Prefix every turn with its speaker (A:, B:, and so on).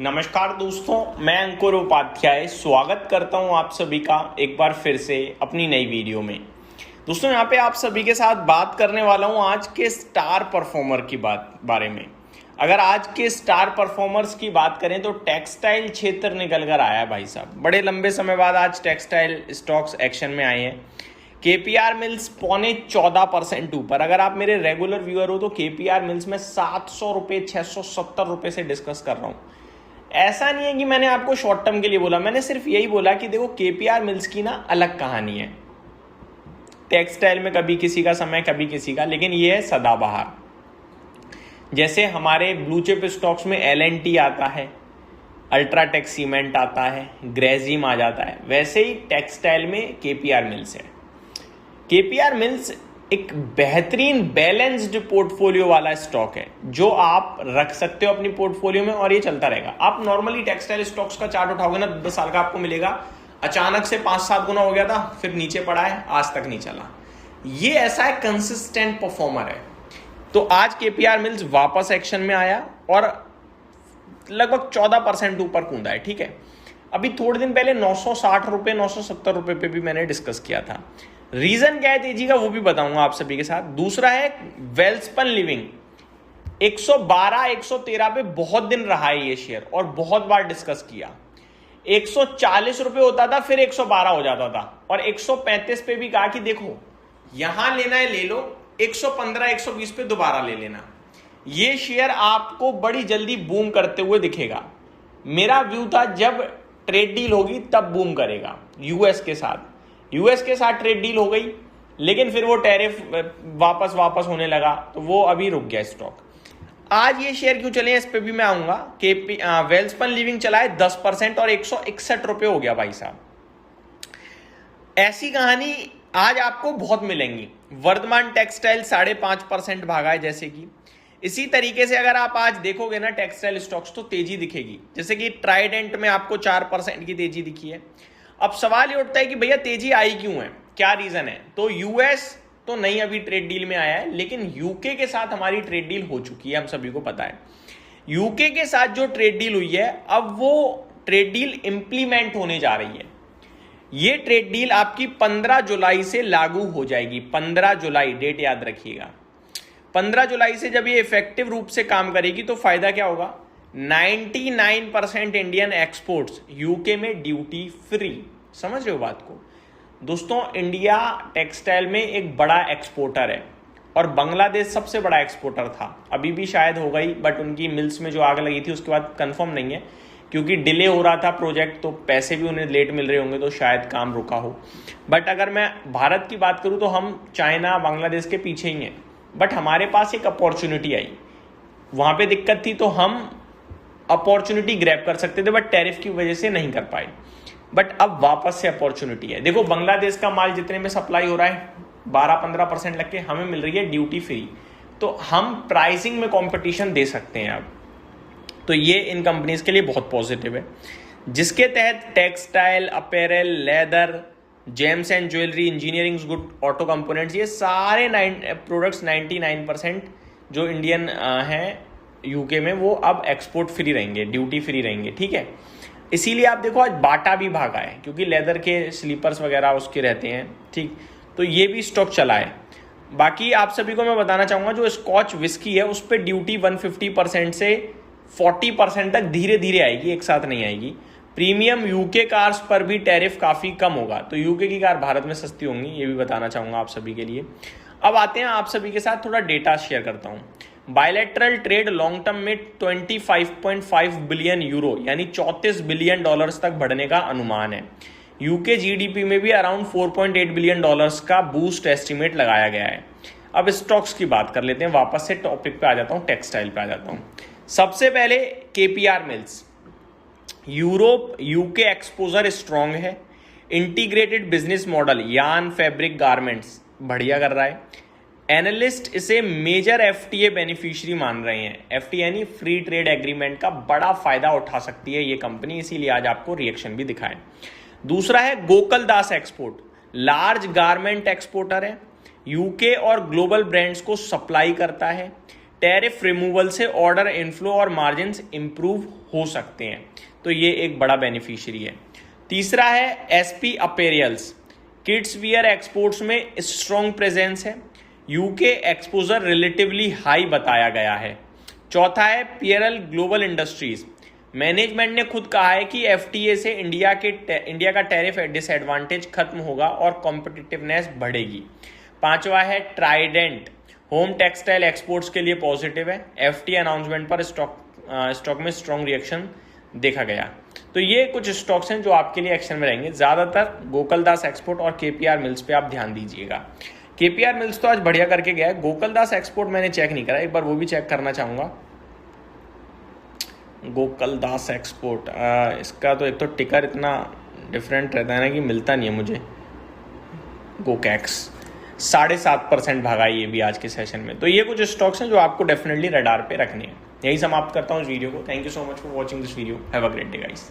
A: नमस्कार दोस्तों, मैं अंकुर उपाध्याय स्वागत करता हूं आप सभी का एक बार फिर से अपनी नई वीडियो में। दोस्तों यहाँ पे आप सभी के साथ बात करने वाला हूं आज के स्टार परफॉर्मर की बारे में। अगर आज के स्टार परफॉर्मर्स की बात करें तो टेक्सटाइल क्षेत्र निकल कर आया है भाई साहब। बड़े लंबे समय बाद आज टेक्सटाइल स्टॉक्स एक्शन में आए हैं। केपीआर मिल्स 14.25% ऊपर। अगर आप मेरे रेगुलर व्यूअर हो तो केपीआर मिल्स में 700 रुपये 670 रुपये से डिस्कस कर रहा हूँ। ऐसा नहीं है कि मैंने आपको शॉर्ट टर्म के लिए बोला, मैंने सिर्फ यही बोला कि देखो केपीआर मिल्स की ना अलग कहानी है। टेक्सटाइल में कभी किसी का समय कभी किसी का, लेकिन ये है सदाबहार। जैसे हमारे ब्लू चिप स्टॉक्स में एल&टी आता है, अल्ट्राटेक सीमेंट आता है, ग्रेजिम आ जाता है, वैसे ही टेक्सटाइल में केपीआर मिल्स है। केपीआर मिल्स एक बेहतरीन बैलेंस्ड पोर्टफोलियो वाला स्टॉक है जो आप रख सकते हो अपनी पोर्टफोलियो में और ये चलता रहेगा। आप नॉर्मली टेक्सटाइल स्टॉक्स का चार्ट उठाओगे ना 10 साल का, आपको मिलेगा अचानक से 5-7 गुना हो गया था, फिर नीचे पड़ा है, आज तक नहीं चला। ये ऐसा है कंसिस्टेंट परफॉर्मर है। तो आज केपीआर मिल्स वापस एक्शन में आया और लगभग 14% ऊपर कूदा है। ठीक है, अभी थोड़े दिन पहले 960 रुपये 970 रुपये पे भी मैंने डिस्कस किया था। रीजन क्या है तेजी का वो भी बताऊंगा आप सभी के साथ। दूसरा है वेल्सपन लिविंग, 112-113 पे बहुत दिन रहा है ये शेयर और बहुत बार डिस्कस किया। 140 रुपये होता था, फिर 112 हो जाता था और 135 पे भी कहा कि देखो यहां लेना है ले लो, 115-120 पे दोबारा ले लेना। ये शेयर आपको बड़ी जल्दी बूम करते हुए दिखेगा। मेरा व्यू था जब ट्रेड डील होगी तब बूम करेगा। यूएस के साथ ट्रेड डील हो गई, लेकिन फिर वो टैरिफ वापस होने लगा तो वो अभी रुक गया स्टॉक। आज ये शेयर क्यों चले इस पे भी मैं आऊंगा। वेल्सपन लिविंग चला है 10% और 161 रुपये हो गया भाई साहब। ऐसी कहानी आज आपको बहुत मिलेंगी। वर्धमान टेक्सटाइल 5.5% भागा है जैसे कि। इसी तरीके से अगर आप आज देखोगे ना टेक्सटाइल स्टॉक्स तो तेजी दिखेगी। जैसे कि ट्राइडेंट में आपको 4% की तेजी दिखी है। अब सवाल ये उठता है कि भैया तेजी आई क्यों है, क्या रीजन है। तो यूएस तो नहीं अभी ट्रेड डील में आया है, लेकिन यूके के साथ हमारी ट्रेड डील हो चुकी है, हम सभी को पता है। यूके के साथ जो ट्रेड डील हुई है अब वो ट्रेड डील इंप्लीमेंट होने जा रही है। ये ट्रेड डील आपकी 15 जुलाई से लागू हो जाएगी। 15 जुलाई डेट याद रखिएगा। 15 जुलाई से जब ये इफेक्टिव रूप से काम करेगी तो फायदा क्या होगा। 99% इंडियन एक्सपोर्ट्स यूके में ड्यूटी फ्री। समझ रहे हो बात को दोस्तों। इंडिया टेक्सटाइल में एक बड़ा एक्सपोर्टर है और बांग्लादेश सबसे बड़ा एक्सपोर्टर था। अभी भी शायद हो गई, बट उनकी मिल्स में जो आग लगी थी उसके बाद कंफर्म नहीं है, क्योंकि डिले हो रहा था प्रोजेक्ट तो पैसे भी उन्हें लेट मिल रहे होंगे तो शायद काम रुका हो। बट अगर मैं भारत की बात करूं तो हम चाइना बांग्लादेश के पीछे ही हैं। बट हमारे पास एक अपॉर्चुनिटी आई, वहां पे दिक्कत थी तो हम अपॉर्चुनिटी ग्रैब कर सकते थे, बट टैरिफ की वजह से नहीं कर पाए। बट अब वापस से अपॉर्चुनिटी है। देखो बांग्लादेश का माल जितने में सप्लाई हो रहा है 12-15% लग के हमें मिल रही है ड्यूटी फ्री, तो हम प्राइसिंग में कंपटीशन दे सकते हैं अब। तो ये इन कंपनीज के लिए बहुत पॉजिटिव है, जिसके तहत textile, apparel, leather, James and jewellery, engineering good, auto components, ये सारे प्रोडक्ट्स 99% जो इंडियन हैं यूके में वो अब एक्सपोर्ट फ्री रहेंगे, ड्यूटी फ्री रहेंगे। ठीक है, इसीलिए आप देखो आज बाटा भी भागा है, क्योंकि लेदर के स्लीपर्स वगैरह उसके रहते हैं। ठीक, तो ये भी स्टॉक चला है। बाकी आप सभी को मैं बताना चाहूँगा जो स्कॉच विस्की है उस पर ड्यूटी 150% से 40% तक धीरे धीरे आएगी, एक साथ नहीं आएगी। प्रीमियम यूके कार्स पर भी टैरिफ काफ़ी कम होगा, तो यूके की कार भारत में सस्ती होंगी, ये भी बताना चाहूँगा आप सभी के लिए। अब आते हैं आप सभी के साथ थोड़ा डेटा शेयर करता हूँ। बायलैटरल ट्रेड लॉन्ग टर्म में 25.5 बिलियन यूरो यानी 34 बिलियन डॉलर्स तक बढ़ने का अनुमान है। यूके जीडीपी में भी अराउंड 4.8 बिलियन डॉलर्स का बूस्ट एस्टिमेट लगाया गया है। अब स्टॉक्स की बात कर लेते हैं, वापस से टॉपिक पे आ जाता हूँ, टेक्सटाइल पे आ जाता हूँ। सबसे पहले KPR Mills. Europe UK exposure strong है। Integrated business model, yarn, fabric, garments बढ़िया कर रहा है। एनालिस्ट इसे मेजर एफटीए बेनिफिशियरी मान रहे हैं। एफटीए यानी फ्री ट्रेड एग्रीमेंट का बड़ा फायदा उठा सकती है ये कंपनी, इसीलिए आज आपको रिएक्शन भी दिखाएं। दूसरा है गोकुल दास एक्सपोर्ट, लार्ज गारमेंट एक्सपोर्टर है, यूके और ग्लोबल ब्रांड्स को सप्लाई करता है। टैरिफ रिमूवल से ऑर्डर इनफ्लो और मार्जिन इंप्रूव हो सकते हैं, तो ये एक बड़ा बेनिफिशियरी है। तीसरा है एसपी अपैरियल्स, किड्स वियर एक्सपोर्ट्स में स्ट्रॉन्ग प्रेजेंस है, यूके एक्सपोजर रिलेटिवली हाई बताया गया है। चौथा है पीएरएल ग्लोबल इंडस्ट्रीज, मैनेजमेंट ने खुद कहा है कि एफटीए से इंडिया का टैरिफ डिसएडवांटेज खत्म होगा और कॉम्पिटिटिवनेस बढ़ेगी। पांचवा है ट्राइडेंट, होम टेक्सटाइल एक्सपोर्ट्स के लिए पॉजिटिव है, एफटीए अनाउंसमेंट पर स्टॉक में स्ट्रॉन्ग रिएक्शन देखा गया। तो ये कुछ स्टॉक्स हैं जो आपके लिए एक्शन में रहेंगे। ज़्यादातर गोकुलदास एक्सपोर्ट और केपीआर मिल्स पे आप ध्यान दीजिएगा। केपीआर मिल्स तो आज बढ़िया करके गया है, गोकुलदास एक्सपोर्ट मैंने चेक नहीं करा, एक बार वो भी चेक करना चाहूँगा। गोकुलदास एक्सपोर्ट, इसका तो एक तो टिकर इतना डिफरेंट रहता है ना कि मिलता नहीं है मुझे। गोकैक्स 7.5% भागा ये भी आज के सेशन में। तो ये कुछ स्टॉक्स हैं जो आपको डेफिनेटली रडार पे रखने हैं। यही समाप्त करता हूँ इस वीडियो को। Thank you so much for watching this video. Have a great day guys.